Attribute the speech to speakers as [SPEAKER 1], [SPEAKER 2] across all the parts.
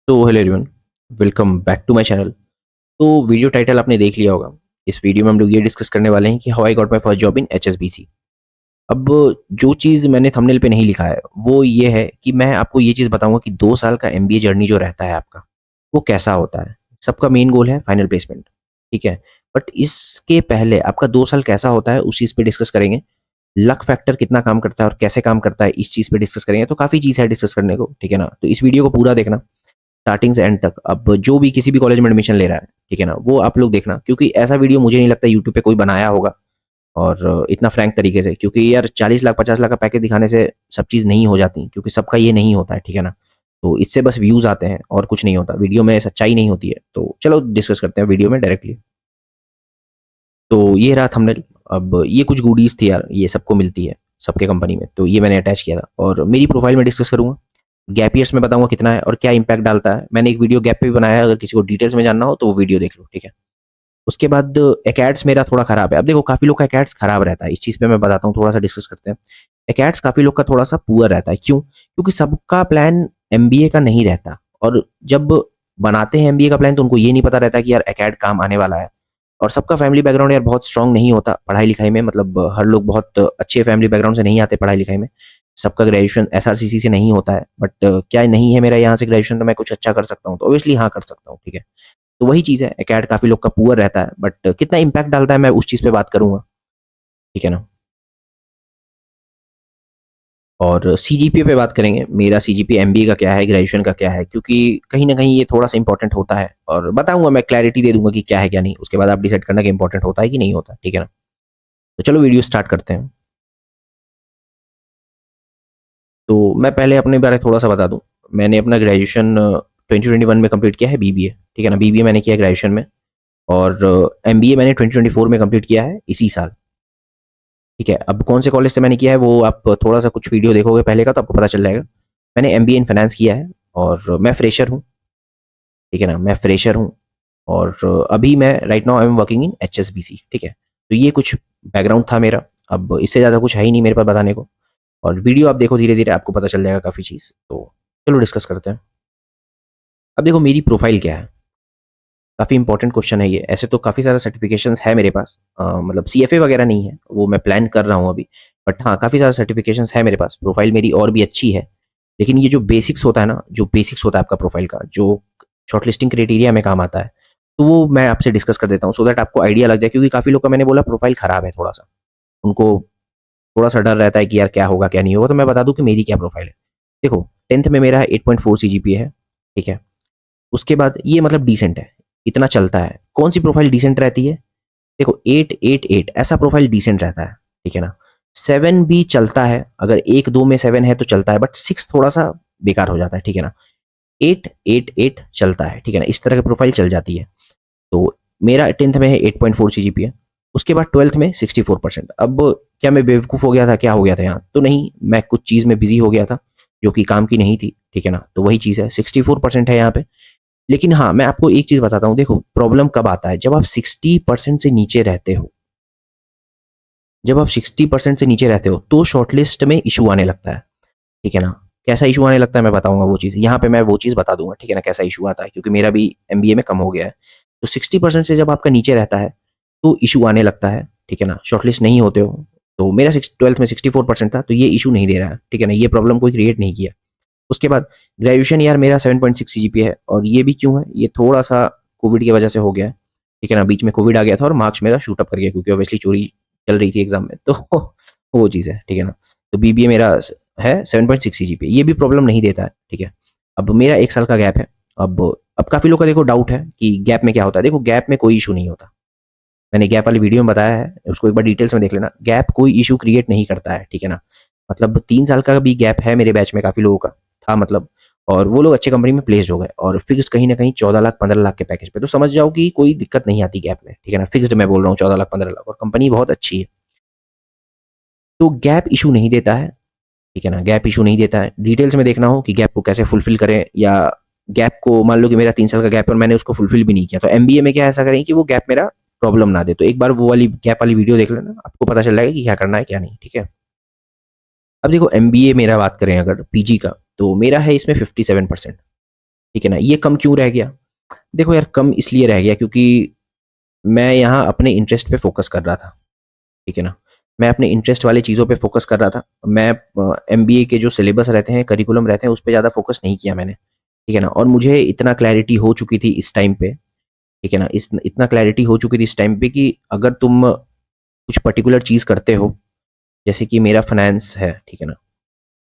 [SPEAKER 1] तो hello everyone, welcome back to my channel. तो video title आपने देख लिया होगा। इस वीडियो में हम लोग ये डिस्कस करने वाले हैं कि how I got my first job in HSBC. अब जो चीज़ मैंने थंबनेल पे नहीं लिखा है वो ये है कि मैं आपको ये चीज़ बताऊंगा कि 2 साल का एमबीए जर्नी जो रहता है आपका वो कैसा होता है। सबका मेन गोल है फाइनल प्लेसमेंट, ठीक है। बट इसके पहले आपका 2 साल कैसा होता है उस चीज़ पे डिस्कस करेंगे। लक फैक्टर कितना काम करता है और कैसे काम करता है इस चीज़ पे डिस्कस करेंगे। तो काफ़ी चीज़ है डिस्कस करने को, ठीक है ना। तो इस वीडियो को पूरा देखना स्टार्टिंग से एंड तक। अब जो भी किसी भी कॉलेज में एडमिशन ले रहा है, ठीक है ना, वो आप लोग देखना, क्योंकि ऐसा वीडियो मुझे नहीं लगता यूट्यूब पे कोई बनाया होगा और इतना फ्रैंक तरीके से। क्योंकि यार 40 लाख 50 लाख का पैकेज दिखाने से सब चीज़ नहीं हो जाती, क्योंकि सबका ये नहीं होता है, ठीक है ना। तो इससे बस व्यूज़ आते हैं और कुछ नहीं होता, वीडियो में सच्चाई नहीं होती है। तो चलो डिस्कस करते हैं वीडियो में डायरेक्टली। तो ये रहा थंबनेल। अब ये कुछ गुडीज़ थी यार, ये सबको मिलती है सबके कंपनी में, तो ये मैंने अटैच किया था और मेरी प्रोफाइल में डिस्कस करूँगा। गैप ईयर्स में बताऊंगा कितना है और क्या इंपैक्ट डालता है। मैंने एक वीडियो गैप पे भी बनाया है, अगर किसी को डिटेल्स में जानना हो तो वो वीडियो देख लो, ठीक है। उसके बाद एकेड्स मेरा थोड़ा खराब है। अब देखो काफ़ी लोग का एकेड्स खराब रहता है, इस चीज़ पे मैं बताता हूँ, थोड़ा सा डिस्कस करते हैं। एकेड्स काफ़ी लोग का थोड़ा सा पुअर रहता है, क्यों? क्योंकि सबका प्लान एमबीए का नहीं रहता। और जब बनाते हैं एमबीए का प्लान तो उनको ये नहीं पता रहता कि यार एकेड काम आने वाला है। और सबका फैमिली बैकग्राउंड यार बहुत स्ट्रांग नहीं होता पढ़ाई लिखाई में, मतलब हर लोग बहुत अच्छे फैमिली बैकग्राउंड से नहीं आते पढ़ाई लिखाई में। सबका ग्रेजुएशन एसआरसीसी से नहीं होता है। बट क्या नहीं है मेरा यहाँ से ग्रेजुएशन तो मैं कुछ अच्छा कर सकता हूँ? तो ऑब्वियसली हाँ कर सकता हूँ, ठीक है। तो वही चीज़ है, एकेड काफ़ी लोग का पुअर रहता है, बट कितना इम्पैक्ट डालता है मैं उस चीज़ पे बात करूंगा, ठीक है ना। और सीजीपीए पे बात करेंगे, मेरा सीजीपीए एमबीए का क्या है, ग्रेजुएशन का क्या है, क्योंकि कहीं ना कहीं ये थोड़ा सा इंपॉर्टेंट होता है और बताऊंगा, मैं क्लैरिटी दे दूंगा कि क्या है क्या नहीं। उसके बाद आप डिसाइड करना कि इंपॉर्टेंट होता है कि नहीं होता, ठीक है ना। तो चलो वीडियो स्टार्ट करते हैं। तो मैं पहले अपने बारे में थोड़ा सा बता दूं। मैंने अपना ग्रेजुएशन 2021 में कंप्लीट किया है, बीबीए, ठीक है ना। बीबीए मैंने किया ग्रेजुएशन में। और एमबीए मैंने 2024 में कंप्लीट किया है इसी साल, ठीक है। अब कौन से कॉलेज से मैंने किया है वो आप थोड़ा सा कुछ वीडियो देखोगे पहले का तो आपको पता चल जाएगा। मैंने एमबीए इन फाइनेंस किया है और मैं फ्रेशर हूँ, ठीक है ना, मैं फ्रेशर हूँ। और अभी मैं right now I am working in HSBC, ठीक है। तो ये कुछ बैकग्राउंड था मेरा। अब इससे ज़्यादा कुछ है ही नहीं मेरे पास बताने को। और वीडियो आप देखो, धीरे धीरे आपको पता चल जाएगा काफ़ी चीज़। तो चलो डिस्कस करते हैं। अब देखो मेरी प्रोफाइल क्या है, काफ़ी इंपॉर्टेंट क्वेश्चन है ये। ऐसे तो काफ़ी सारा सर्टिफिकेशंस है मेरे पास, मतलब सीएफए वगैरह नहीं है, वो मैं प्लान कर रहा हूँ अभी। बट हाँ काफ़ी सारा सर्टिफिकेशंस है मेरे पास, प्रोफाइल मेरी और भी अच्छी है। लेकिन ये जो बेसिक्स होता है ना, जो बेसिक्स होता है आपका प्रोफाइल का, जो शॉर्टलिस्टिंग क्राइटेरिया में काम आता है, तो वो मैं आपसे डिस्कस कर देता हूँ सो दैट आपको आइडिया लग जाए। क्योंकि काफ़ी लोग का मैंने बोला प्रोफाइल खराब है थोड़ा सा, उनको थोड़ा सा डर रहता है कि यार क्या होगा क्या नहीं होगा। तो मैं बता दूं कि मेरी क्या प्रोफाइल है। देखो 10th में मेरा 8.4 सीजीपीए है, ठीक है। उसके बाद ये मतलब डिसेंट है, इतना चलता है। कौन सी प्रोफाइल डिसेंट रहती है? देखो 8 8 8 ऐसा प्रोफाइल डिसेंट रहता है, ठीक है ना। 7 भी चलता है, अगर 1 2 में 7 है तो चलता है, बट 6 थोड़ा सा बेकार हो जाता है, ठीक है ना। 8 8 8 चलता है, ठीक है ना, इस तरह की प्रोफाइल चल जाती है। तो मेरा 10th में है 8.4 सीजीपीए। उसके बाद 12th में 64%। अब क्या मैं बेवकूफ़ हो गया था, क्या हो गया था यहाँ? तो नहीं, मैं कुछ चीज़ में बिजी हो गया था जो कि काम की नहीं थी, ठीक है ना। तो वही चीज़ है, 64% है यहाँ पे। लेकिन हाँ मैं आपको एक चीज़ बताता हूँ। देखो प्रॉब्लम कब आता है, जब आप 60% से नीचे रहते हो। जब आप 60% से नीचे रहते हो तो शॉर्टलिस्ट में इशू आने लगता है, ठीक है ना। कैसा इशू आने लगता है मैं बताऊंगा वो चीज़, यहाँ पे मैं वो चीज़ बता दूंगा, ठीक है ना, कैसा इशू आता है, क्योंकि मेरा भी एमबीए में कम हो गया है। तो 60% से जब आपका नीचे रहता है तो इशू आने लगता है, ठीक है ना, शॉर्टलिस्ट नहीं होते हो। तो मेरा 12th में 64% था, तो ये इशू नहीं दे रहा है, ठीक है ना, ये प्रॉब्लम कोई क्रिएट नहीं किया। उसके बाद ग्रेजुएशन यार मेरा 7.6 सीजीपीए है, और ये भी क्यों है, ये थोड़ा सा कोविड की वजह से हो गया है, ठीक है ना। बीच में कोविड आ गया था और मार्क्स मेरा शूट अप कर गया, क्योंकि ऑब्वियसली चोरी चल रही थी एग्जाम में, तो वो चीज़ है, ठीक है ना। तो बीबीए मेरा है 7.6 सीजीपीए, ये भी प्रॉब्लम नहीं देता है, ठीक है। अब मेरा 1 साल का गैप है। अब काफ़ी लोग का देखो डाउट है कि गैप में क्या होता है। देखो गैप में कोई इशू नहीं होता, मैंने गैप वाली वीडियो में बताया है, उसको एक बार डिटेल्स में देख लेना। गैप कोई इशू क्रिएट नहीं करता है, ठीक है ना। मतलब 3 साल का भी गैप है मेरे बैच में, काफ़ी लोगों का था मतलब। और वो लोग अच्छे कंपनी में प्लेस्ड हो गए और फिक्स कहीं ना कहीं 14 लाख 15 लाख के पैकेज पे। तो समझ जाओ कि कोई दिक्कत नहीं आती गैप में, ठीक है ना। फिक्स्ड मैं बोल रहा हूँ 14 लाख 15 लाख, और कंपनी बहुत अच्छी है। तो गैप इशू नहीं देता है, ठीक है ना, गैप इशू नहीं देता है। डिटेल्स में देखना हो कि गैप को कैसे फुलफिल करें, या गैप को मान लो कि मेरा 3 साल का गैप है और मैंने उसको फुलफिल भी नहीं किया, तो एमबीए में क्या ऐसा करें कि वो गैप मेरा प्रॉब्लम ना दे। तो एक बार वो वाली गैप वाली वीडियो देख लेना, आपको पता चल जाएगा कि क्या करना है क्या नहीं, ठीक है। अब देखो एमबीए मेरा बात करें अगर पीजी का, तो मेरा है इसमें 57%, ठीक है ना। ये कम क्यों रह गया? देखो यार, कम इसलिए रह गया क्योंकि मैं यहाँ अपने इंटरेस्ट पे फोकस कर रहा था, ठीक है ना। मैं अपने इंटरेस्ट वाली चीज़ों पे फोकस कर रहा था। मैं एमबीए के जो सिलेबस रहते हैं, करिकुलम रहते हैं, उस पे ज़्यादा फोकस नहीं किया मैंने, ठीक है ना। और मुझे इतना क्लैरिटी हो चुकी थी इस टाइम पे, ठीक है ना, इतना क्लैरिटी हो चुकी थी इस टाइम पे कि अगर तुम कुछ पर्टिकुलर चीज़ करते हो, जैसे कि मेरा फाइनेंस है, ठीक है ना।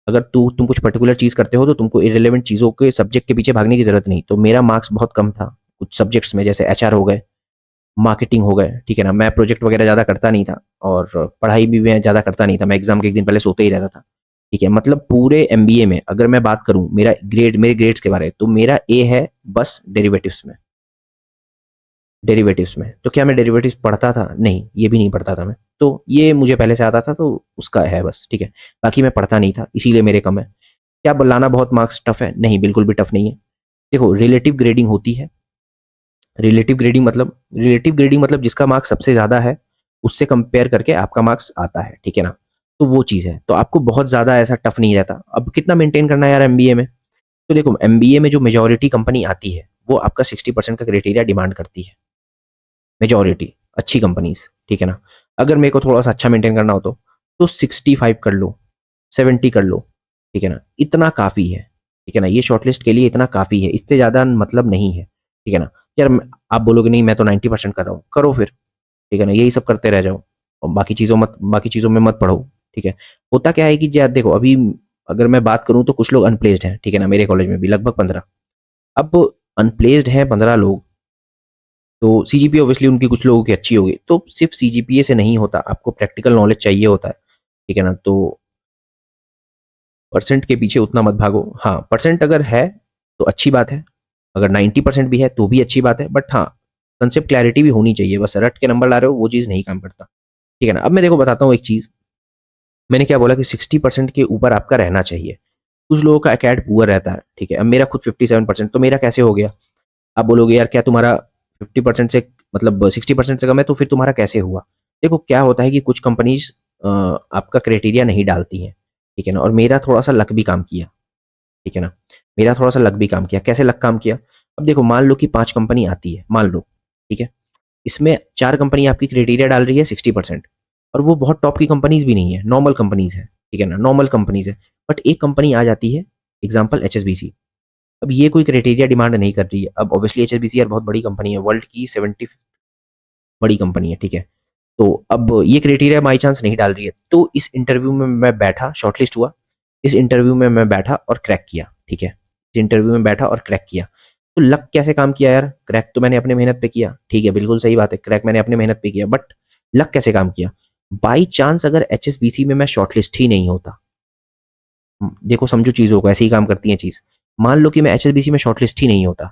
[SPEAKER 1] अगर तुम कुछ पर्टिकुलर चीज़ करते हो तो तुमको इरेलीवेंट चीज़ों के सब्जेक्ट के पीछे भागने की ज़रूरत नहीं। तो मेरा मार्क्स बहुत कम था कुछ सब्जेक्ट्स में, जैसे एचआर हो गए, मार्केटिंग हो गए, ठीक है ना। मैं प्रोजेक्ट वगैरह ज़्यादा करता नहीं था और पढ़ाई भी मैं ज़्यादा करता नहीं था। मैं एग्जाम के एक दिन पहले सोते ही रहता था, ठीक है। मतलब पूरे एमबीए में अगर मैं बात करूँ मेरे ग्रेड्स के बारे में, तो मेरा ए है बस डेरिवेटिव्स में। डेरिवेटिव्स में तो क्या मैं डेरिवेटिव्स पढ़ता था? नहीं, ये भी नहीं पढ़ता था मैं। तो ये मुझे पहले से आता था, तो उसका है बस, ठीक है। बाकी मैं पढ़ता नहीं था, इसीलिए मेरे कम है। क्या लाना बहुत मार्क्स टफ है? नहीं, बिल्कुल भी टफ नहीं है। देखो, रिलेटिव ग्रेडिंग होती है। रिलेटिव ग्रेडिंग मतलब जिसका मार्क्स सबसे ज्यादा है उससे कंपेयर करके आपका मार्क्स आता है, ठीक है ना। तो वो चीज़ है, तो आपको बहुत ज्यादा ऐसा टफ नहीं रहता। अब कितना मेंटेन करना है यार एमबीए में? तो देखो, एमबीए में जो मेजोरिटी कंपनी आती है वो आपका 60% का क्राइटेरिया डिमांड करती है। मेजोरिटी अच्छी कंपनीज, ठीक है ना। अगर मेरे को थोड़ा सा अच्छा मेंटेन करना हो तो 65 कर लो, 70 कर लो, ठीक है ना। इतना काफ़ी है, ठीक है ना। ये शॉर्टलिस्ट के लिए इतना काफ़ी है, इससे ज़्यादा मतलब नहीं है, ठीक है ना। यार आप बोलोगे नहीं मैं तो 90% कर रहा हूँ, करो फिर, ठीक है ना। यही सब करते रह जाओ और बाकी चीज़ों में मत पढ़ो, ठीक है। होता क्या है कि यार देखो, अभी अगर मैं बात करूँ तो कुछ लोग अनप्लेस्ड हैं, ठीक है ना। मेरे कॉलेज में भी लगभग 15। अब अनप्लेस्ड हैं 15 लोग, तो सीजीपीए ऑब्वियसली उनकी कुछ लोगों की अच्छी होगी। तो सिर्फ सीजीपीए से नहीं होता, आपको प्रैक्टिकल नॉलेज चाहिए होता है, ठीक है ना। तो परसेंट के पीछे उतना मत भागो। हाँ, परसेंट अगर है तो अच्छी बात है, अगर 90% भी है तो भी अच्छी बात है, बट हाँ, कंसेप्ट क्लैरिटी भी होनी चाहिए। बस रट के नंबर ला रहे हो, वो चीज़ नहीं काम करता, ठीक है ना। अब मैं देखो बताता हूँ एक चीज़। मैंने क्या बोला कि 60% के ऊपर आपका रहना चाहिए। कुछ लोगों का अकैड पुअर रहता है, ठीक है। अब मेरा खुद 57%, तो मेरा कैसे हो गया? आप बोलोगे यार क्या तुम्हारा 50% से, मतलब 60% से कम है, तो फिर तुम्हारा कैसे हुआ? देखो क्या होता है कि कुछ कंपनीज आपका क्राइटेरिया नहीं डालती हैं, ठीक है ना। और मेरा थोड़ा सा लक भी काम किया, ठीक है ना। मेरा थोड़ा सा लक भी काम किया। कैसे लक काम किया? अब देखो, मान लो कि 5 कंपनी आती है, मान लो, ठीक है। इसमें 4 कंपनी आपकी क्राइटेरिया डाल रही है 60%, और वो बहुत टॉप की कंपनीज भी नहीं है, नॉर्मल कंपनीज है, ठीक है ना, नॉर्मल कंपनीज है। बट एक कंपनी आ जाती है, एग्जाम्पल एचएसबीसी। अब ये कोई क्राइटेरिया डिमांड नहीं कर रही है। अब ऑब्वियसली एचएसबीसी यार बहुत बड़ी कंपनी है, वर्ल्ड की 70 बड़ी कंपनी है, ठीक है। तो अब ये क्राइटेरिया बाई चांस नहीं डाल रही है, तो इस इंटरव्यू में मैं बैठा, शॉर्टलिस्ट हुआ। इस इंटरव्यू में मैं बैठा और क्रैक किया, ठीक है। इस इंटरव्यू में बैठा और क्रैक किया। तो लक कैसे काम किया यार? क्रैक तो मैंने अपने मेहनत पे किया, ठीक है, बिल्कुल सही बात है, क्रैक मैंने अपने मेहनत पे किया, बट लक कैसे काम किया? बाई चांस अगर एचएसबीसी में मैं शॉर्टलिस्ट ही नहीं होता, देखो समझो चीज़ों को, ऐसे ही काम करती है चीज़। मान लो कि मैं एचएसबीसी में शॉर्टलिस्ट ही नहीं होता,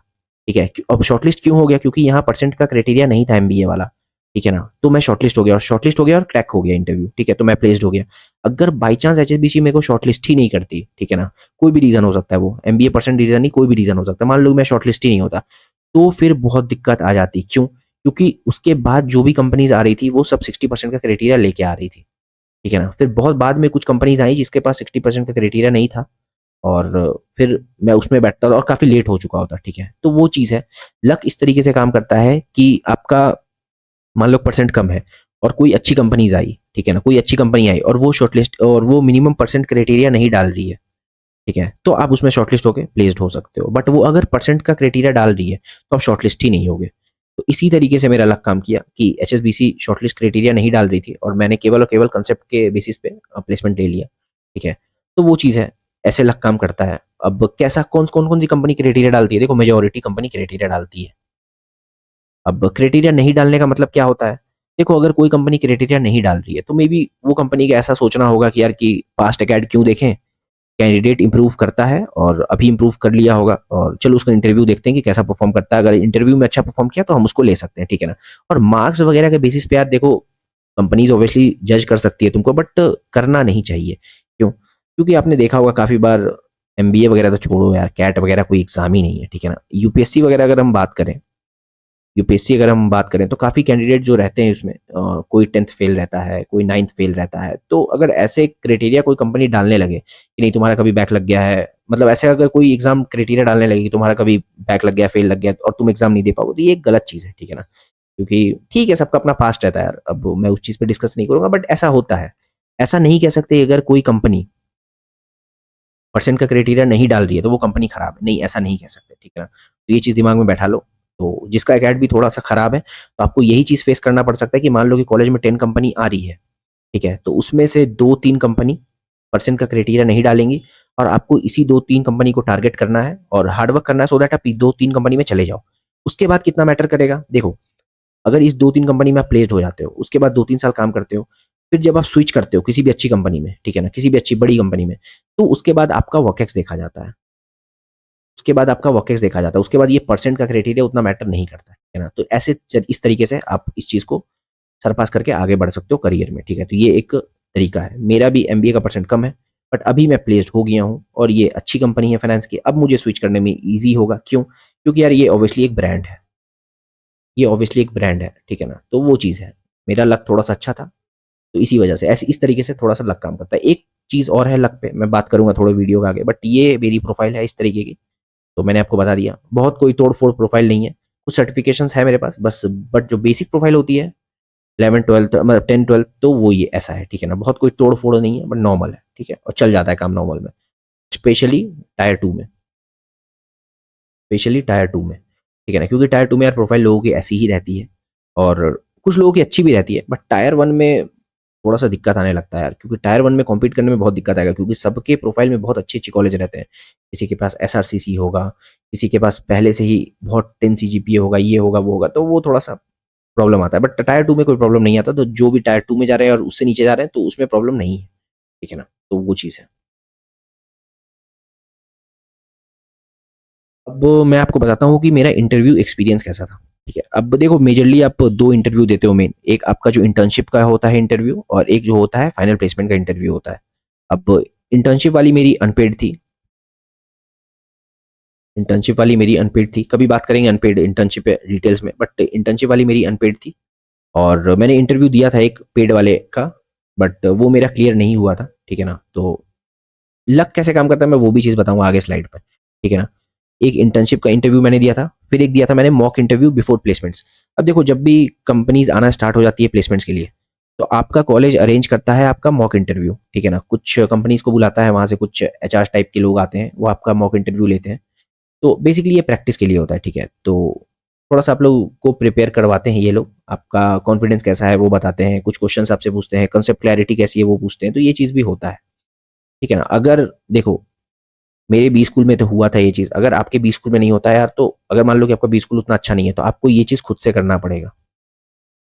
[SPEAKER 1] ठीक है। अब शॉर्टलिस्ट क्यों हो गया? क्योंकि यहाँ परसेंट का क्राइटेरिया नहीं था एमबीए वाला, ठीक है ना। तो मैं शॉर्टलिस्ट हो गया, और शॉर्टलिस्ट हो गया और क्रैक हो गया इंटरव्यू, ठीक है। तो मैं प्लेस्ड हो गया। अगर बाई चांस एचएसबीसी मेरे को शॉर्टलिस्ट ही नहीं करती, ठीक है ना, कोई भी रीजन हो सकता है, वो एमबीए परसेंट रीजन नहीं, कोई भी रीजन हो सकता है, मान लो मैं शॉर्टलिस्ट ही नहीं होता, तो फिर बहुत दिक्कत आ जाती। क्यों? क्योंकि उसके बाद जो भी कंपनीज आ रही थी वो सब 60% का क्राइटेरिया लेके आ रही थी, ठीक है ना। फिर बहुत बाद में कुछ कंपनीज आई जिसके पास 60% का क्राइटेरिया नहीं था, और फिर मैं उसमें बैठता था और काफ़ी लेट हो चुका होता, ठीक है। तो वो चीज़ है, लक इस तरीके से काम करता है कि आपका मान लो परसेंट कम है और कोई अच्छी कंपनीज आई, ठीक है ना, कोई अच्छी कंपनी आई और वो शॉर्टलिस्ट और वो मिनिमम परसेंट क्राइटेरिया नहीं डाल रही है, ठीक है, तो आप उसमें शॉर्टलिस्ट होकर प्लेस्ड हो सकते हो। बट वो अगर परसेंट का क्राइटेरिया डाल रही है तो आप शॉर्टलिस्ट ही नहीं होगे। तो इसी तरीके से मेरा लक काम किया कि एचएसबीसी शॉर्टलिस्ट क्राइटेरिया नहीं डाल रही थी और मैंने केवल और केवल कंसेप्ट के बेसिस पे प्लेसमेंट ले लिया, ठीक है। तो वो चीज़ है, ऐसे लक काम करता है। अब कैसा, कौन सी कंपनी क्राइटेरिया डालती है? देखो, मेजोरिटी कंपनी क्राइटेरिया डालती है। अब क्राइटेरिया नहीं डालने का मतलब क्या होता है? देखो, अगर कोई कंपनी क्राइटेरिया नहीं डाल रही है तो मे बी वो कंपनी का ऐसा सोचना होगा कि यार कि पास्ट एकेड क्यों देखें, कैंडिडेट इंप्रूव करता है और अभी इंप्रूव कर लिया होगा, और चलो उसका इंटरव्यू देखते हैं कि कैसा परफॉर्म करता है। अगर इंटरव्यू में अच्छा परफॉर्म किया तो हम उसको ले सकते हैं, ठीक है ना। और मार्क्स वगैरह के बेसिस पे यार देखो, कंपनीज ऑब्वियसली जज कर सकती है तुमको, बट करना नहीं चाहिए। क्यों? क्योंकि आपने देखा होगा काफी बार, एमबीए वगैरह तो छोड़ो यार, कैट वगैरह कोई एग्जाम ही नहीं है, ठीक है ना। यूपीएससी वगैरह अगर हम बात करें, यूपीएससी अगर हम बात करें तो काफ़ी कैंडिडेट जो रहते हैं उसमें कोई 10th फेल रहता है, कोई 9th फेल रहता है। तो अगर ऐसे क्राइटेरिया कोई कंपनी डालने लगे कि नहीं तुम्हारा कभी बैक लग गया है, मतलब ऐसे अगर कोई एग्जाम क्राइटेरिया डालने लगे कि तुम्हारा कभी बैक लग गया, फेल लग गया और तुम एग्जाम नहीं दे पाओगे, तो ये एक गलत चीज़ है, ठीक है ना? क्योंकि ठीक है, सबका अपना पास्ट रहता है यार, अब मैं उस चीज़ पे डिस्कस नहीं करूँगा, बट ऐसा होता है। ऐसा नहीं कह सकते अगर कोई कंपनी परसेंट का क्राइटेरिया नहीं डाल रही है तो वो कंपनी खराब है, नहीं ऐसा नहीं कह सकते, ठीक है ना? तो ये चीज़ दिमाग में बैठा लो। तो जिसका एकेड भी थोड़ा सा खराब है तो आपको यही चीज़ फेस करना पड़ सकता है कि मान लो कि कॉलेज में 10 कंपनी आ रही है, ठीक है? तो उसमें से 2-3 कंपनी परसेंट का क्राइटेरिया नहीं डालेंगी और आपको इसी 2-3 कंपनी को टारगेट करना है और हार्ड वर्क करना है सो दैट आप 2-3 कंपनी में चले जाओ। उसके बाद कितना मैटर करेगा? देखो, अगर इस 2-3 कंपनी में आप प्लेस्ड हो जाते हो, उसके बाद 2-3 साल काम करते हो, फिर जब आप स्विच करते हो किसी भी अच्छी कंपनी में, ठीक है ना? किसी भी अच्छी बड़ी कंपनी में, तो उसके बाद आपका वर्क-एक्स देखा जाता है। उसके बाद आपका वर्क-एक्स देखा जाता है। उसके बाद ये परसेंट का क्राइटेरिया उतना मैटर नहीं करता है ना? तो ऐसे इस तरीके से आप इस चीज़ को सरपास करके आगे बढ़ सकते हो करियर में, ठीक है? तो ये एक तरीका है। मेरा भी एमबीए का परसेंट कम है, बट अभी मैं प्लेस्ड हो गया हूँ और ये अच्छी कंपनी है फाइनेंस की। अब मुझे स्विच करने में ईज़ी होगा। क्यों? क्योंकि यार ये ऑब्वियसली एक ब्रांड है। ये ऑब्वियसली एक ब्रांड है, ठीक है ना? तो वो चीज़ है। मेरा लक थोड़ा-सा अच्छा था, तो इसी वजह से ऐसे इस तरीके से थोड़ा-सा लक काम करता है। एक चीज़ और है लक पे, मैं बात करूँगा थोड़े वीडियो के आगे, बट ये मेरी प्रोफ़ाइल है इस तरीके की, तो मैंने आपको बता दिया। बहुत कोई तोड़-फोड़ प्रोफ़ाइल नहीं है। कुछ सर्टिफ़िकेशंस है मेरे पास बस, बट जो बेसिक प्रोफ़ाइल होती है 11-12 मतलब 10-12 तो वो ये ऐसा है, ठीक है ना? बहुत कोई तोड़-फोड़ नहीं है, बट नॉर्मल है, ठीक है? और चल जाता है काम नॉर्मल में, स्पेशली टायर 2 में। स्पेशली टायर 2 में, ठीक है ना? क्योंकि टायर 2 में यार प्रोफ़ाइल लोगों की ऐसी ही रहती है और कुछ लोगों की अच्छी भी रहती है, बट टायर 1 में थोड़ा-सा दिक्कत आने लगता है यार, क्योंकि टायर 1 में कॉम्पीट करने में बहुत दिक्कत आएगा क्योंकि सबके प्रोफ़ाइल में बहुत अच्छी-अच्छी कॉलेज रहते हैं। किसी के पास एसआरसीसी होगा, किसी के पास पहले से ही बहुत 10 सीजीपीए होगा, ये होगा, वो होगा, तो वो थोड़ा-सा प्रॉब्लम आता है। बट टायर 2 में कोई प्रॉब्लम नहीं आता, तो जो भी टायर 2 में जा रहे हैं और उससे नीचे जा रहे हैं, तो उसमें प्रॉब्लम नहीं है, ठीक है ना? तो वो चीज़ है। अब मैं आपको बताता हूँ कि मेरा इंटरव्यू एक्सपीरियंस कैसा था, ठीक है? अब देखो मेजरली आप 2 इंटरव्यू देते हो मेन, एक आपका जो इंटर्नशिप का होता है इंटरव्यू और एक जो होता है फाइनल प्लेसमेंट का इंटरव्यू होता है। अब इंटर्नशिप वाली मेरी अनपेड थी, कभी बात करेंगे अनपेड इंटर्नशिप डिटेल्स में, बट इंटर्नशिप वाली मेरी अनपेड थी और मैंने इंटरव्यू दिया था एक पेड वाले का, बट वो मेरा क्लियर नहीं हुआ था, ठीक है ना? तो लक कैसे काम करता है मैं वो भी चीज़ बताऊँगा आगे स्लाइड पे, ठीक है ना? एक इंटर्नशिप का इंटरव्यू मैंने दिया था, फिर एक दिया था मैंने मॉक इंटरव्यू बिफोर प्लेसमेंट्स। अब देखो जब भी कंपनीज़ आना स्टार्ट हो जाती है प्लेसमेंट्स के लिए, तो आपका कॉलेज अरेंज करता है आपका मॉक इंटरव्यू, ठीक है ना? कुछ कंपनीज़ को बुलाता है, वहाँ से कुछ एचआर टाइप के लोग आते हैं, वो आपका मॉक इंटरव्यू लेते हैं। तो बेसिकली ये प्रैक्टिस के लिए होता है, ठीक है? तो थोड़ा-सा आप लोगों को प्रिपेयर करवाते हैं ये लोग, आपका कॉन्फिडेंस कैसा है वो बताते हैं, कुछ क्वेश्चन्स आपसे पूछते हैं, कांसेप्ट क्लैरिटी कैसी है वो पूछते हैं, तो ये चीज़ भी होता है, ठीक है ना? अगर देखो मेरे बी स्कूल में तो हुआ था ये चीज़, अगर आपके बी स्कूल में नहीं होता है यार, तो अगर मान लो कि आपका बी स्कूल उतना अच्छा नहीं है, तो आपको ये चीज़ खुद से करना पड़ेगा।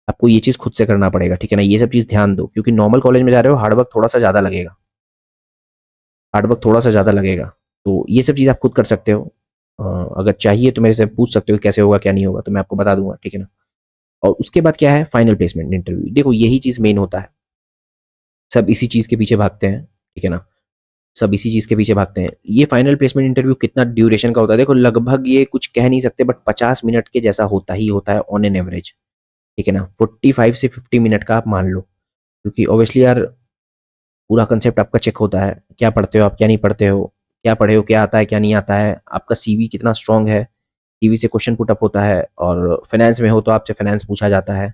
[SPEAKER 1] आपको ये चीज़ खुद से करना पड़ेगा, ठीक है ना? ये सब चीज़ ध्यान दो क्योंकि नॉर्मल कॉलेज में जा रहे हो, हार्ड वर्क थोड़ा-सा ज़्यादा लगेगा। हार्ड वर्क थोड़ा-सा ज़्यादा लगेगा। तो ये सब चीज़ आप खुद कर सकते हो। अ, अगर चाहिए तो मेरे से पूछ सकते हो कि कैसे होगा, क्या नहीं होगा, तो मैं आपको बता दूँगा, ठीक है ना? और उसके बाद क्या है फाइनल प्लेसमेंट इंटरव्यू। देखो यही चीज़ मेन होता है। सब इसी चीज़ के पीछे भागते हैं, ठीक है ना? सब इसी चीज़ के पीछे भागते हैं। ये फाइनल प्लेसमेंट इंटरव्यू कितना ड्यूरेशन का होता है? देखो लगभग ये कुछ कह नहीं सकते बट 50 मिनट के जैसा होता ही होता है ऑन एन एवरेज, ठीक है ना? 45 से 50 मिनट का आप मान लो। क्योंकि ऑब्वियसली यार पूरा कांसेप्ट आपका चेक होता है। क्या पढ़ते हो आप, क्या नहीं पढ़ते हो? क्या पढ़े हो, क्या आता है, क्या नहीं आता है? आपका सीवी कितना स्ट्रॉन्ग है? सीवी से क्वेश्चन पुट अप होता है और फाइनेंस में हो तो आपसे फाइनेंस पूछा जाता है,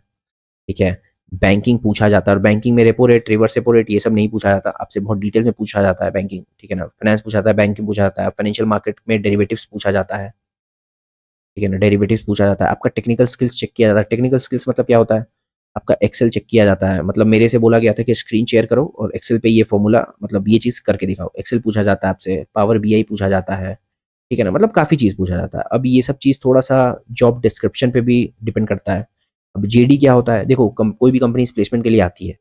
[SPEAKER 1] ठीक है? बैंकिंग पूछा जाता है और बैंकिंग में repo rate, reverse repo rate ये सब नहीं पूछा जाता। आपसे बहुत डिटेल में पूछा जाता है बैंकिंग, ठीक है ना? फाइनेंस पूछा जाता है, बैंकिंग पूछा जाता है, फाइनेंशियल मार्केट में डेरिवेटिव्स पूछा जाता है, ठीक है ना? डेरिवेटिव्स पूछा जाता है। आपका टेक्निकल स्किल्स चेक किया जाता है। टेक्निकल स्किल्स मतलब क्या होता है? आपका एक्सेल चेक किया जाता है। मतलब मेरे से बोला गया था कि स्क्रीन शेयर करो और एक्सेल पे ये फ़ॉर्मूला मतलब ये चीज़ करके दिखाओ। एक्सेल पूछा जाता है आपसे, पावर बीआई पूछा जाता है, ठीक है ना? मतलब काफ़ी चीज़ पूछा जाता है। अब ये सब चीज़ थोड़ा-सा जॉब डिस्क्रिप्शन पे भी डिपेंड करता है। अब जेडी क्या होता है? देखो कोई भी कंपनी इस प्लेसमेंट के लिए आती है,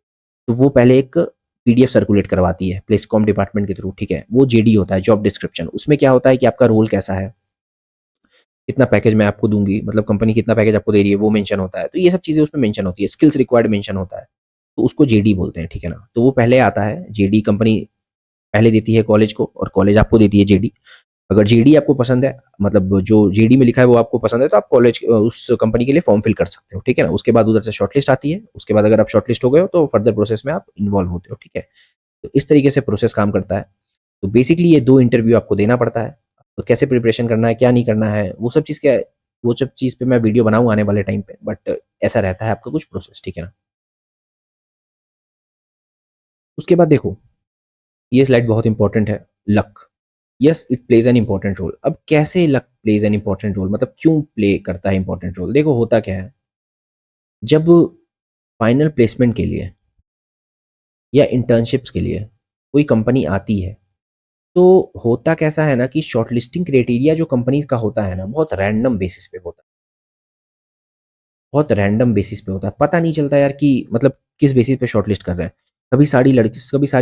[SPEAKER 1] तो वो पहले एक पीडीएफ सर्कुलेट करवाती है प्लेसकॉम डिपार्टमेंट के थ्रू, ठीक है? वो जेडी होता है, जॉब डिस्क्रिप्शन। उसमें क्या होता है कि आपका रोल कैसा है, कितना पैकेज मैं आपको दूँगी, मतलब कंपनी कितना पैकेज आपको दे रही है, वो मेंशन होता है। तो ये सब चीज़ें उसमें मेंशन होती है, स्किल्स रिक्वायर्ड मेंशन होता है। तो उसको जेडी बोलते हैं, ठीक है ना? तो वो पहले आता है, जेडी कंपनी पहले देती है कॉलेज को और कॉलेज आपको देती है जेडी। अगर जेडी आपको पसंद है, मतलब जो जेडी में लिखा है वो आपको पसंद है, तो आप कॉलेज उस कंपनी के लिए फॉर्म फिल कर सकते हो, ठीक है ना। उसके बाद उधर से शॉर्टलिस्ट आती है, उसके बाद अगर आप शॉर्टलिस्ट हो गए हो तो फर्दर प्रोसेस में आप इन्वॉल्व होते हो, ठीक है। तो इस तरीके से प्रोसेस काम करता है। तो बेसिकली ये 2 इंटरव्यू आपको देना पड़ता है। तो कैसे प्रिपरेशन करना है, क्या नहीं करना है, वो सब चीज़ पे मैं वीडियो बनाऊँगा आने वाले टाइम पे, बट ऐसा रहता है आपका कुछ प्रोसेस, ठीक है ना। उसके बाद देखो, ये स्लाइड बहुत इंपॉर्टेंट है, luck. Yes, it plays an important role. अब कैसे luck plays an important role, मतलब क्यों प्ले करता है इंपॉर्टेंट रोल? देखो होता क्या है, जब फाइनल प्लेसमेंट के लिए या इंटर्नशिप्स के लिए कोई कंपनी आती है, तो होता कैसा है ना कि शॉर्टलिस्टिंग क्राइटेरिया जो कंपनीज का होता है ना, बहुत रैंडम बेसिस पे होता है। बहुत रैंडम बेसिस पे होता है, पता नहीं चलता यार कि मतलब किस बेसिस पे शॉर्टलिस्ट कर रहे हैं। कभी सारी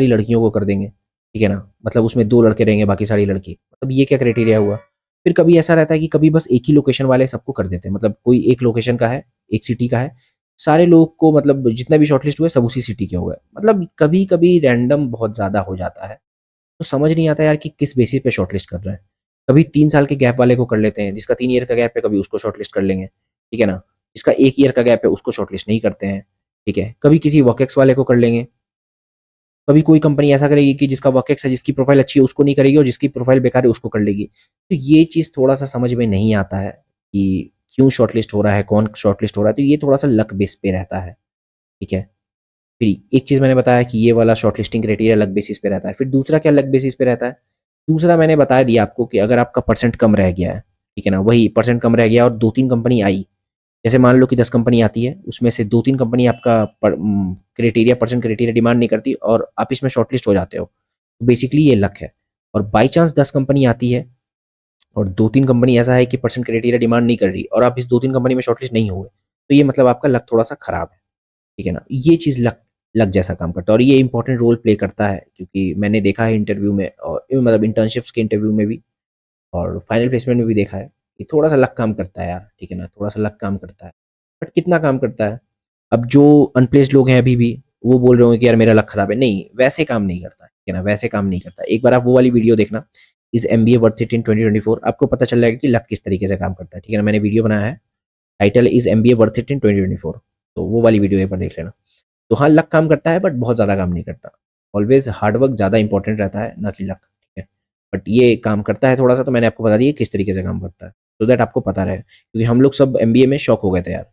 [SPEAKER 1] लड़कियों को कर देंगे, ठीक है ना, मतलब उसमें 2 लड़के रहेंगे बाकी सारी लड़की, मतलब ये क्या क्राइटेरिया हुआ। फिर कभी ऐसा रहता है कि कभी बस एक ही लोकेशन वाले सबको कर देते हैं, मतलब कोई एक लोकेशन का है, एक सिटी का है, सारे लोग को मतलब जितने भी शॉर्टलिस्ट हुए सब उसी सिटी के हो गए। मतलब कभी कभी रैंडम बहुत ज्यादा हो जाता है, तो समझ नहीं आता यार कि किस बेसिस पे शॉर्टलिस्ट कर रहे हैं। कभी 3 साल के गैप वाले को कर लेते हैं, जिसका 3 ईयर का गैप है, कभी उसको शॉर्टलिस्ट कर लेंगे, ठीक है ना। जिसका 1 ईयर का गैप है उसको शॉर्टलिस्ट नहीं करते हैं, ठीक है। कभी किसी वर्केक्स वाले को कर लेंगे, कभी कोई कंपनी ऐसा करेगी कि जिसका वर्केक्स है, जिसकी प्रोफाइल अच्छी है उसको नहीं करेगी, और जिसकी प्रोफाइल बेकार है उसको कर लेगी। तो ये चीज़ थोड़ा सा समझ में नहीं आता है कि क्यों शॉर्टलिस्ट हो रहा है, कौन शॉर्टलिस्ट हो रहा है। तो ये थोड़ा सा लक बेस पे रहता है, ठीक है। फिर एक चीज़ मैंने बताया कि ये वाला शॉर्टलिस्टिंग क्राइटेरिया लक बेसिस पे रहता है। फिर दूसरा क्या लक बेसिस पे रहता है? दूसरा मैंने बता दिया आपको कि अगर आपका परसेंट कम रह गया है, ठीक है ना, वही परसेंट कम रह गया और 2-3 कंपनी आई, जैसे मान लो कि 10 कंपनी आती है, उसमें से 2-3 कंपनी आपका क्राइटेरिया, परसेंट क्राइटेरिया डिमांड नहीं करती और आप इसमें शॉर्टलिस्ट हो जाते हो, तो बेसिकली ये लक है। और बाई चांस 10 कंपनी आती है और 2-3 कंपनी ऐसा है कि परसेंट क्राइटेरिया डिमांड नहीं कर रही और आप इस 2-3 कंपनी में शॉर्टलिस्ट नहीं हुए, तो ये मतलब आपका लक थोड़ा सा खराब है, ठीक है ना। ये चीज़ लक लक जैसा काम करता है और ये इंपॉर्टेंट रोल प्ले करता है, क्योंकि मैंने देखा है इंटरव्यू में, और मतलब इंटर्नशिप्स के इंटरव्यू में भी और फाइनल प्लेसमेंट में भी देखा है कि थोड़ा सा लक काम करता है यार, ठीक है ना, थोड़ा सा लक काम करता है। बट कितना काम करता है? अब जो अनप्लेस्ड लोग हैं अभी भी, वो बोल रहे होंगे कि यार मेरा लक खराब है, नहीं वैसे काम नहीं करता, ठीक है ना, वैसे काम नहीं करता। एक बार आप वो वाली वीडियो देखना, is MBA worth it in 2024, आपको पता चल जाएगा कि लक किस तरीके से काम करता है, ठीक है ना। मैंने वीडियो बनाया है, title is MBA worth it in 2024, तो वो वाली वीडियो एक बार देख लेना। तो हाँ, लक काम करता है बट बहुत ज़्यादा काम नहीं करता। ऑलवेज हार्डवर्क ज़्यादा इंपॉर्टेंट रहता है, ना कि लक, ठीक है। बट ये काम करता है थोड़ा सा, तो मैंने आपको बता दिया किस तरीके से काम करता है, तो दैट आपको पता रहे, क्योंकि हम लोग सब एमबीए में शॉक हो गए थे यार,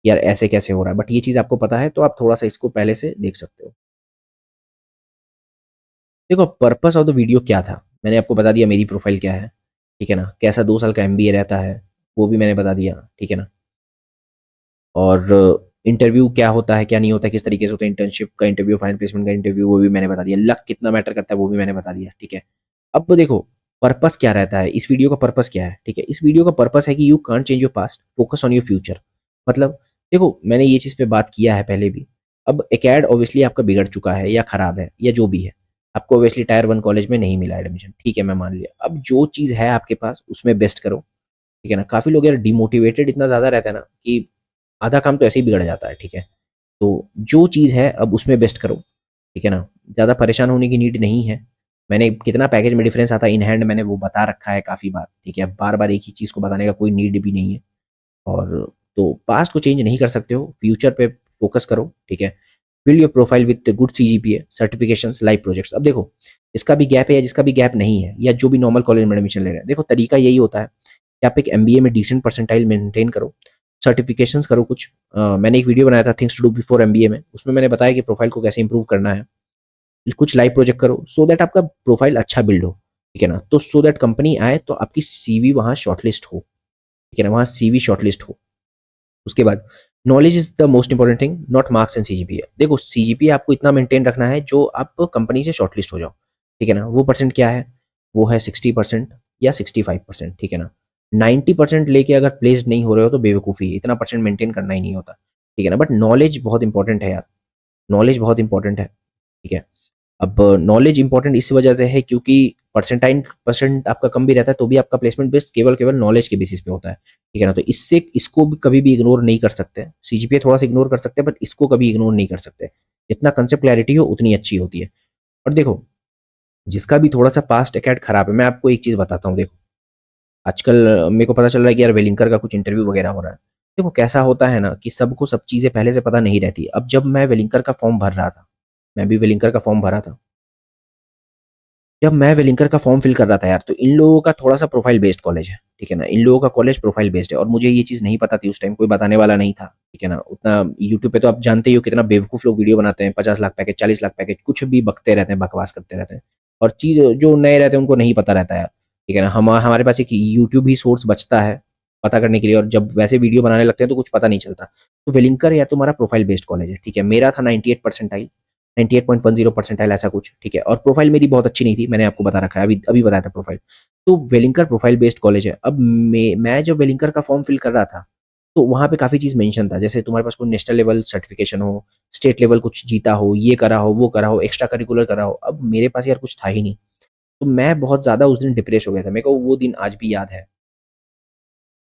[SPEAKER 1] यार ऐसे कैसे हो रहा है। बट ये चीज़ आपको पता है तो आप थोड़ा सा इसको पहले से देख सकते हो। देखो पर्पस ऑफ द वीडियो क्या था, मैंने आपको बता दिया मेरी प्रोफाइल क्या है, ठीक है ना, कैसा 2 साल का एमबीए रहता है वो भी मैंने बता दिया, ठीक है ना। और इंटरव्यू क्या होता है, क्या नहीं होता है, किस तरीके से होता है, इंटर्नशिप का इंटरव्यू, फाइनल प्लेसमेंट का इंटरव्यू, वो भी मैंने बता दिया। लक कितना मैटर करता है वो भी मैंने बता दिया, ठीक है। अब तो देखो पर्पस क्या रहता है, इस वीडियो का पर्पस क्या है, ठीक है। इस वीडियो का पर्पस है कि you can't change your past, focus on your future. मतलब देखो मैंने ये चीज़ पे बात किया है पहले भी। अब एकेड ऑब्वियसली आपका बिगड़ चुका है या खराब है या जो भी है, आपको ऑब्वियसली टायर 1 कॉलेज में नहीं मिला एडमिशन, ठीक है, मैं मान लिया। अब जो चीज़ है आपके पास उसमें बेस्ट करो, ठीक है ना। काफ़ी लोग यार डिमोटिवेटेड इतना ज़्यादा रहता है ना कि आधा काम तो ऐसे ही बिगड़ जाता है, ठीक है। तो जो चीज़ है अब उसमें बेस्ट करो, ठीक है ना। ज़्यादा परेशान होने की नीड नहीं है। मैंने कितना पैकेज में डिफरेंस आता है इन हैंड मैंने वो बता रखा है काफ़ी बार, ठीक है। बार बार एक ही चीज़ को बताने का कोई नीड भी नहीं है। और तो पास्ट को चेंज नहीं कर सकते हो, फ्यूचर पे फोकस करो, ठीक है। Build your profile with good CGPA, certifications, live projects. अब देखो जिसका भी गैप है या जिसका भी गैप नहीं है, या जो भी नॉर्मल कॉलेज में एडमिशन ले रहे हैं, देखो तरीका यही होता है कि आप एक एमबीए में डिसेंट परसेंटाइल मेंटेन करो, सर्टिफिकेशंस करो कुछ। मैंने एक वीडियो बनाया था things to do before MBA में, उसमें मैंने बताया कि प्रोफाइल को कैसे इंप्रूव करना है। कुछ लाइव प्रोजेक्ट करो सो दैट आपका प्रोफाइल अच्छा बिल्ड हो, ठीक है ना। तो सो दैट कंपनी आए तो आपकी सीवी वहाँ शॉर्टलिस्ट हो, ठीक है ना, वहाँ सीवी शॉर्टलिस्ट हो। उसके बाद knowledge is the most important thing, not marks and CGPA. देखो सीजीपीए आपको इतना मेंटेन रखना है जो आप कंपनी से शॉर्टलिस्ट हो जाओ, ठीक है ना। वो परसेंट क्या है, वो है 60% या 65%, ठीक है ना। 90% लेके अगर प्लेस्ड नहीं हो रहे हो तो बेवकूफ़ी है, इतना परसेंट मेंटेन करना ही नहीं होता, ठीक है ना। बट नॉलेज बहुत इंपॉर्टेंट है यार, नॉलेज बहुत इंपॉर्टेंट है, ठीक है। अब नॉलेज इंपॉर्टेंट इस वजह से है क्योंकि परसेंटाइन परसेंट आपका कम भी रहता है तो भी आपका प्लेसमेंट बेस्ड केवल केवल नॉलेज के बेसिस पे होता है, ठीक है ना। तो इससे इसको भी कभी भी इग्नोर नहीं कर सकते, सीजीपीए थोड़ा सा इग्नोर कर सकते हैं बट इसको कभी इग्नोर नहीं कर सकते। जितना कंसेप्ट क्लैरिटी हो उतनी अच्छी होती है। और देखो जिसका भी थोड़ा सा पास्ट एकेड खराब है, मैं आपको एक चीज़ बताता हूँ। देखो, आजकल मेरे को पता चल रहा है कि यार वेलिंकर का कुछ इंटरव्यू वगैरह हो रहा है। देखो कैसा होता है ना कि सबको सब चीज़ें पहले से पता नहीं रहती। अब जब मैं वेलिंकर का फॉर्म भर रहा था, मैं भी वेलिंकर का फॉर्म भरा था। जब मैं वेलिंकर का फॉर्म फिल कर रहा था यार, तो इन लोगों का थोड़ा सा प्रोफाइल बेस्ड कॉलेज है, ठीक है ना। इन लोगों का कॉलेज प्रोफाइल बेस्ड है और मुझे ये चीज़ नहीं पता थी उस टाइम, कोई बताने वाला नहीं था, ठीक है ना। उतना यूट्यूब पे तो आप जानते ही हो कितना बेवकूफ़ लोग वीडियो बनाते हैं, 50 लाख पैकेज, 40 लाख पैकेज, कुछ भी बकते रहते हैं, बकवास करते रहते हैं। और चीज़ जो नए रहते हैं उनको नहीं पता रहता है, ठीक है ना। हमारे पास एक यूट्यूब ही सोर्स बचता है पता करने के लिए, और जब वैसे वीडियो बनाने लगते हैं तो कुछ पता नहीं चलता। तो वेलिंकर यार तुम्हारा प्रोफाइल बेस्ड कॉलेज है, ठीक है। मेरा था 98%, 98.10% ऐसा कुछ, ठीक है। और प्रोफाइल मेरी बहुत अच्छी नहीं थी, मैंने आपको बता रखा है, अभी अभी बताया था प्रोफाइल। तो वेलिंकर प्रोफाइल बेस्ड कॉलेज है। अब मैं जब वेलिंकर का फॉर्म फिल कर रहा था, तो वहाँ पे काफ़ी चीज़ मेंशन था, जैसे तुम्हारे पास कोई नेशनल लेवल सर्टिफिकेशन हो, स्टेट लेवल कुछ जीता हो, ये करा हो, वो करा हो, एक्स्ट्रा करिकुलर करा हो। अब मेरे पास यार कुछ था ही नहीं। तो मैं बहुत ज़्यादा उस दिन डिप्रेस हो गया था। मेरे को वो दिन आज भी याद है।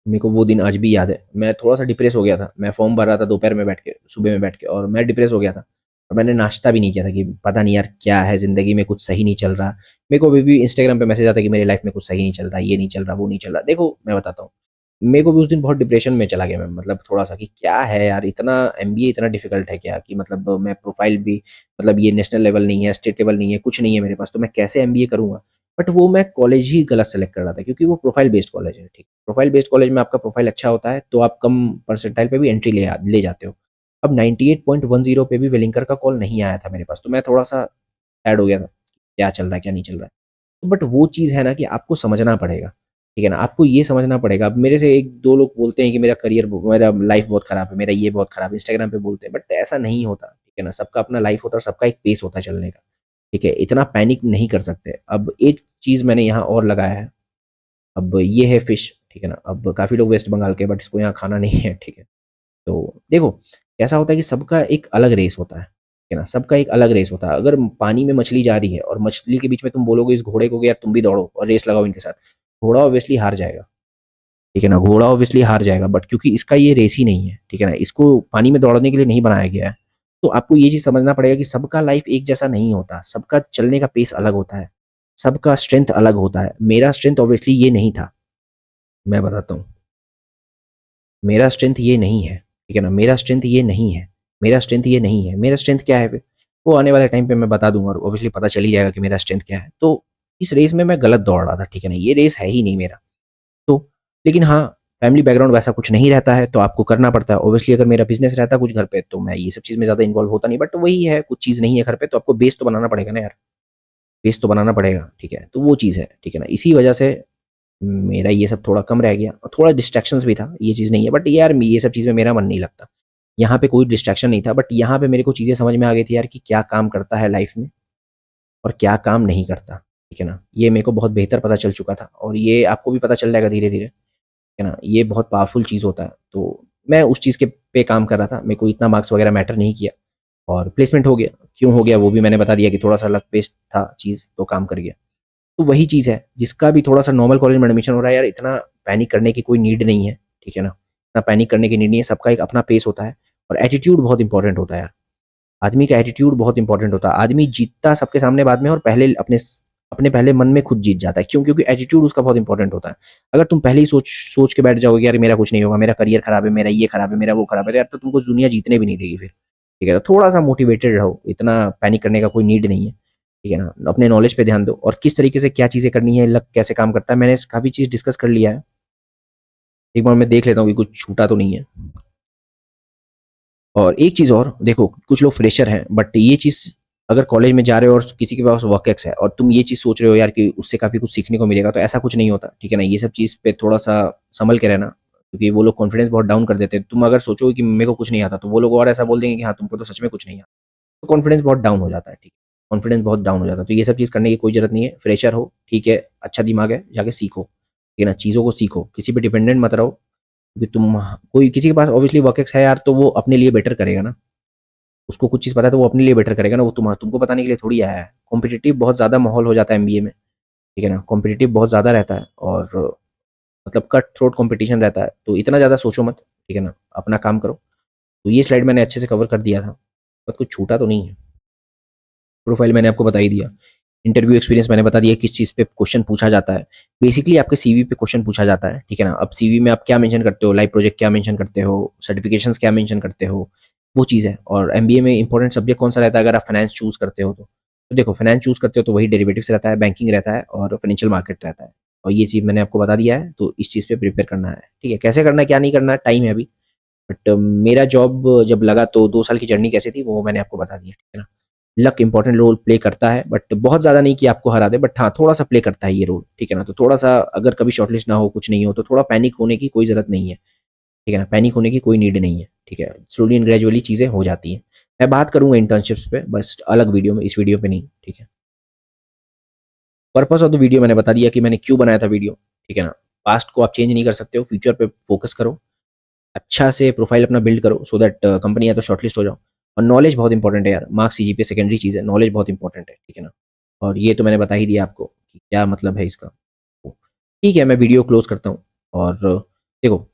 [SPEAKER 1] मेरे को वो दिन आज भी याद है। मैं थोड़ा-सा डिप्रेस हो गया था। मैं फॉर्म भर रहा था दोपहर में बैठ के, सुबह में बैठ के, और मैं डिप्रेस हो गया था। और मैंने नाश्ता भी नहीं किया था कि पता नहीं यार क्या है ज़िंदगी में, कुछ सही नहीं चल रहा। मेरे को अभी भी इंस्टाग्राम पे मैसेज आता है कि मेरी लाइफ़ में कुछ सही नहीं चल रहा, ये नहीं चल रहा, वो नहीं चल रहा। देखो मैं बताता हूँ, मेरे को भी उस दिन बहुत डिप्रेशन में चला गया मैं, मतलब थोड़ा-सा कि क्या है यार, इतना एमबीए इतना डिफ़िकल्ट है क्या, कि मतलब मैं प्रोफ़ाइल भी, मतलब ये नेशनल लेवल नहीं है, स्टेट लेवल नहीं है, कुछ नहीं है मेरे पास, तो मैं कैसे एमबीए करूँगा? बट वो मैं कॉलेज ही गलत सेलेक्ट कर रहा था, क्योंकि वो प्रोफ़ाइल बेस्ड कॉलेज है, ठीक। प्रोफ़ाइल बेस्ड कॉलेज में आपका प्रोफ़ाइल अच्छा होता है, तो आप कम परसेंटाइल पे भी एंट्री ले जाते हो। अब 98.10 पे भी वेलिंकर का कॉल नहीं आया था मेरे पास, तो मैं थोड़ा-सा सैड हो गया था, क्या चल रहा है, क्या नहीं चल रहा है। बट वो चीज़ है ना कि आपको समझना पड़ेगा, ठीक है ना? आपको ये समझना पड़ेगा। अब मेरे से 1-2 लोग बोलते हैं कि मेरा लाइफ़ बहुत ख़राब है, मेरा ये बहुत ख़राब है, इंस्टाग्राम पे बोलते हैं, बट ऐसा नहीं होता, ठीक है ना? सबका अपना लाइफ़ होता है और सबका एक पेस होता है चलने का, ठीक है? इतना पैनिक नहीं कर सकते। अब एक चीज़ मैंने यहाँ और लगाया है, अब ये है फिश, ठीक है ना? अब काफ़ी लोग वेस्ट बंगाल के, बट इसको यहाँ खाना नहीं है, ठीक है? तो देखो, कैसा होता है कि सबका एक अलग रेस होता है ना? सबका एक अलग रेस होता है। अगर पानी में मछली जा रही है और मछली के बीच में तुम बोलोगे इस घोड़े को कि यार तुम भी दौड़ो और रेस लगाओ इनके साथ, घोड़ा ऑब्वियसली हार जाएगा, ठीक है ना? घोड़ा ऑब्वियसली हार जाएगा, बट क्योंकि इसका ये रेस ही नहीं है, ठीक है ना? इसको पानी में दौड़ने के लिए नहीं बनाया गया है। तो आपको ये चीज़ समझना पड़ेगा कि सबका लाइफ़ एक जैसा नहीं होता, सबका चलने का पेस अलग होता है, सबका स्ट्रेंथ अलग होता है। मेरा स्ट्रेंथ ऑब्वियसली ये नहीं था, मैं बताता हूँ। मेरा स्ट्रेंथ ये नहीं है, ठीक है ना? मेरा स्ट्रेंथ ये नहीं है, मेरा स्ट्रेंथ ये नहीं है। मेरा स्ट्रेंथ क्या है फिर? वो आने वाले टाइम पे मैं बता दूँगा और ऑब्वियसली पता चल ही जाएगा कि मेरा स्ट्रेंथ क्या है। तो इस रेस में मैं गलत दौड़ रहा था, ठीक है ना? ये रेस है ही नहीं मेरा। तो लेकिन हाँ, फैमिली बैकग्राउंड वैसा कुछ नहीं रहता है, तो आपको करना पड़ता है। ऑब्वियसली अगर मेरा बिज़नेस रहता कुछ घर पे, तो मैं ये सब चीज़ में ज़्यादा इन्वॉल्व होता नहीं, बट वही है, कुछ चीज़ नहीं है घर पे, तो आपको बेस तो बनाना पड़ेगा ना यार, बेस तो बनाना पड़ेगा, ठीक है? तो वो चीज़ है, ठीक है ना? इसी वजह से मेरा ये सब थोड़ा कम रह गया और थोड़ा डिस्ट्रैक्शंस भी था, ये चीज़ नहीं है, बट यार ये सब चीज़ में मेरा मन नहीं लगता। यहाँ पे कोई डिस्ट्रैक्शन नहीं था, बट यहाँ पे मेरे को चीज़ें समझ में आ गई थी यार कि क्या काम करता है लाइफ़ में और क्या काम नहीं करता, ठीक है ना? ये मेरे को बहुत बेहतर पता चल चुका था और ये आपको भी पता चल जाएगा धीरे-धीरे, ठीक है ना? ये बहुत पावरफुल चीज़ होता है। तो मैं उस चीज़ के पे काम कर रहा था, मेरे को इतना मार्क्स वगैरह मैटर नहीं किया और प्लेसमेंट हो गया। क्यों हो गया वो भी मैंने बता दिया कि थोड़ा-सा लक बेस्ड था चीज़, तो काम कर गया। तो वही चीज़ है, जिसका भी थोड़ा-सा नॉर्मल कॉलेज में एडमिशन हो रहा है यार, इतना पैनिक करने की कोई नीड नहीं है, ठीक है ना? इतना पैनिक करने की नीड नहीं है, सबका एक अपना पेस होता है और एटीट्यूड बहुत इंपॉर्टेंट होता है यार। आदमी का एटीट्यूड बहुत इंपॉर्टेंट होता है। आदमी जीतता सबके सामने बाद में और पहले अपने पहले मन में खुद जीत जाता है। क्यों? क्योंकि एटीट्यूड उसका बहुत इंपॉर्टेंट होता है। अगर तुम पहले ही सोच सोच के बैठ जाओगे कि यार मेरा कुछ नहीं होगा, मेरा करियर खराब है, मेरा ये खराब है, मेरा वो खराब है, तो यार तो तुमको दुनिया जीतने भी नहीं देगी फिर, ठीक है ना? थोड़ा-सा मोटिवेटेड रहो, इतना पैनिक करने का कोई नीड नहीं है, ठीक है ना? अपने नॉलेज पे ध्यान दो और किस तरीके से क्या चीज़ें करनी है, लक कैसे काम करता है, मैंने काफ़ी चीज़ डिस्कस कर लिया है। एक बार मैं देख लेता हूँ कि कुछ छूटा तो नहीं है। और एक चीज़ और देखो, कुछ लोग फ्रेशर हैं, बट ये चीज़, अगर कॉलेज में जा रहे हो और किसी के पास वर्क एक्स है और तुम ये चीज़ सोच रहे हो यार कि उससे काफ़ी कुछ सीखने को मिलेगा, तो ऐसा कुछ नहीं होता, ठीक है ना? ये सब चीज़ पे थोड़ा-सा संभल के रहना, क्योंकि वो लोग कॉन्फिडेंस बहुत डाउन कर देते हैं। तुम अगर सोचोगे कि मेरे को कुछ नहीं आता, तो वो लोग और ऐसा बोल देंगे कि हाँ, तुमको तो सच में कुछ नहीं आता। तो कॉन्फिडेंस बहुत डाउन हो जाता है, ठीक है? कॉन्फिडेंस बहुत डाउन हो जाता है, तो ये सब चीज़ करने की कोई ज़रूरत नहीं है। फ्रेशर हो, ठीक है, अच्छा दिमाग है, जाके सीखो, ठीक है ना? चीज़ों को सीखो, किसी पे डिपेंडेंट मत रहो, क्योंकि कोई किसी के पास ऑब्वियसली वर्क एक्स है यार, तो वो अपने लिए बेटर करेगा ना। उसको कुछ चीज़ पता है तो वो अपने लिए बेटर करेगा ना, वो तुमको बताने के लिए थोड़ी आया है। कॉम्पिटिटिव बहुत ज़्यादा माहौल हो जाता है एमबीए में, ठीक है ना? कॉम्पिटिटिव बहुत ज़्यादा रहता है और मतलब कट थ्रोट कॉम्पिटिशन रहता है, तो इतना ज़्यादा सोचो मत, ठीक है ना? अपना काम करो। तो ये स्लाइड मैंने अच्छे से कवर कर दिया था, बट कुछ छूटा तो नहीं है। प्रोफाइल मैंने आपको बता ही दिया। इंटरव्यू एक्सपीरियंस मैंने बता दिया किस चीज़ पे क्वेश्चन पूछा जाता है। बेसिकली आपके सीवी पे क्वेश्चन पूछा जाता है, ठीक है ना? अब सीवी में आप क्या मेंशन करते हो, लाइव प्रोजेक्ट क्या मेंशन करते हो, सर्टिफिकेशंस क्या मेंशन करते हो, वो चीज़ है। और एमबीए में इंपॉर्टेंट सब्जेक्ट कौन सा रहता है अगर आप फाइनेंस चूज़ करते हो तो देखो फाइनेंस चूज़ करते हो तो वही डेरिवेटिव्स रहता है, बैंकिंग रहता है और फाइनेंशियल मार्केट रहता है। और ये चीज़ मैंने आपको बता दिया है, तो इस चीज़ पे प्रिपेयर करना है, ठीक है? कैसे करना है, क्या नहीं करना है, टाइम है अभी। बट मेरा जॉब जब लगा तो 2 साल की जर्नी कैसी थी वो मैंने आपको बता दिया, ठीक है ना? लक इंपॉर्टेंट रोल प्ले करता है बट बहुत ज़्यादा नहीं कि आपको हरा दे, बट हाँ, थोड़ा-सा प्ले करता है ये रोल, ठीक है ना? तो थोड़ा-सा अगर कभी शॉर्टलिस्ट ना हो, कुछ नहीं हो, तो थोड़ा पैनिक होने की कोई ज़रूरत नहीं है, ठीक है ना? पैनिक होने की कोई नीड नहीं है, ठीक है? स्लोली एंड ग्रेजुअली चीज़ें हो जाती हैं। मैं बात करूँगा इंटर्नशिप्स पे, बस अलग वीडियो में, इस वीडियो पे नहीं, ठीक है? पर्पस ऑफ द वीडियो मैंने बता दिया कि मैंने क्यों बनाया था वीडियो, ठीक है ना? पास्ट को आप चेंज नहीं कर सकते हो, फ्यूचर पे फोकस करो। अच्छा से प्रोफाइल अपना बिल्ड करो सो दैट कंपनी या तो शॉर्टलिस्ट हो जाओ। और नॉलेज बहुत इंपॉर्टेंट है यार, मार्क्स सीजीपीए सेकेंडरी चीज़ है, नॉलेज बहुत इंपॉर्टेंट है, ठीक है ना? और ये तो मैंने बता ही दिया आपको कि क्या मतलब है इसका। तो ठीक है, मैं वीडियो क्लोज करता हूँ। और देखो,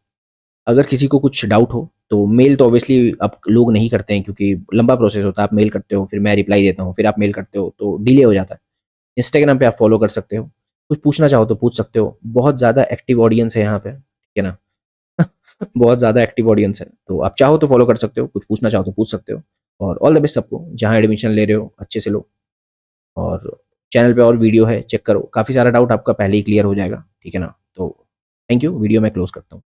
[SPEAKER 1] अगर किसी को कुछ डाउट हो तो मेल तो ऑब्वियसली अब लोग नहीं करते हैं क्योंकि लंबा प्रोसेस होता है। आप मेल करते हो, फिर मैं रिप्लाई देता हूँ, फिर आप मेल करते हो, तो डिले हो जाता है। इंस्टाग्राम पे आप फॉलो कर सकते हो, कुछ पूछना चाहो तो पूछ सकते हो, बहुत ज़्यादा एक्टिव ऑडियंस है यहाँ पे, ठीक है ना? बहुत ज़्यादा एक्टिव ऑडियंस है, तो आप चाहो तो फॉलो कर सकते हो, कुछ पूछना चाहो तो पूछ सकते हो। और ऑल द बेस्ट सबको, जहाँ एडमिशन ले रहे हो अच्छे से लो। और चैनल पे और वीडियो है, चेक करो, काफ़ी सारा डाउट आपका पहले ही क्लियर हो जाएगा, ठीक है ना? तो थैंक यू, वीडियो मैं क्लोज करता हूँ।